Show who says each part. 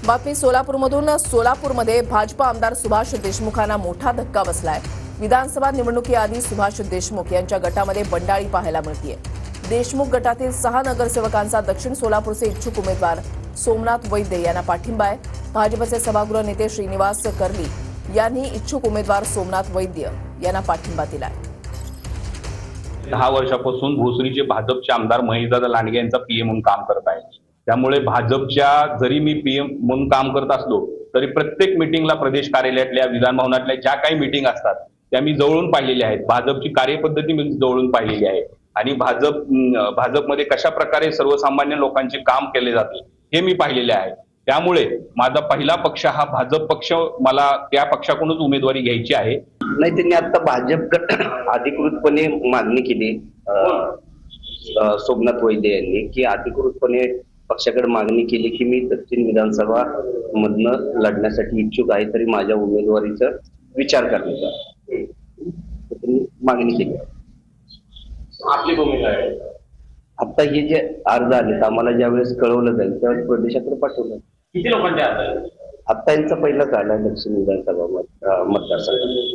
Speaker 1: बातमी सोलापूरमधून। सोलापूरमध्ये भाजप आमदार सुभाष देशमुखांना मोठा धक्का बसलाय। विधानसभा निवडणुकीआधी सुभाष देशमुख यांच्या गटामध्ये बंडाळी पाहायला मिळतेय। देशमुख गटातील 6 नगरसेवकांचा दक्षिण सोलापूरचे इच्छुक उमेदवार सोमनाथ वैद्य यांना पाठिंबा आहे। भाजपचे सभागृह नेते श्रीनिवास कर्ली यांनी इच्छुक उमेदवार सोमनाथ वैद्य यांना पाठिंबा दिलाय।
Speaker 2: 10 वर्षापासून भोसरीचे भाजपचे आमदार महेशदादा लांडगे यांचा पीएम म्हणून काम करत आहे। त्यामुळे भाजपच्या जरी मी पीएम म्हणून काम करत असलो तरी प्रत्येक मीटिंगला प्रदेश कार्यालयातल्या विधान भवनातल्या ज्या काही मीटिंग असतात त्या मी जवळून पाहिलेल्या आहेत। भाजपची कार्यपद्धती मी जवळून पाहिलेली आहे आणि भाजपमध्ये कशा प्रकारे सर्वसामान्य लोकांचे काम केले जाते हे मी पाहिलेले आहे। त्यामुळे माझा पहिला पक्ष हा भाजप पक्ष, मला त्या पक्षाकडूनच उमेदवारी घ्यायची आहे।
Speaker 3: नाही, त्यांनी आता भाजपकडे अधिकृतपणे मागणी केली सोमनाथ वैद्य यांनी की अधिकृतपणे पक्षाकडे मागणी केली की मी दक्षिण विधानसभा मधनं लढण्यासाठी इच्छुक आहे, तरी माझ्या उमेदवारीचा विचार करण्याचा त्यांनी मागणी केली।
Speaker 2: आपली भूमिका आहे
Speaker 3: आता हे जे अर्ज आले आम्हाला ज्यावेळेस कळवलं जाईल त्यावेळेस प्रदेशाकडे पाठवलं।
Speaker 2: किती लोकांचे अर्ज?
Speaker 3: आता यांचा पहिलाच आला दक्षिण विधानसभा मतदारसंघ।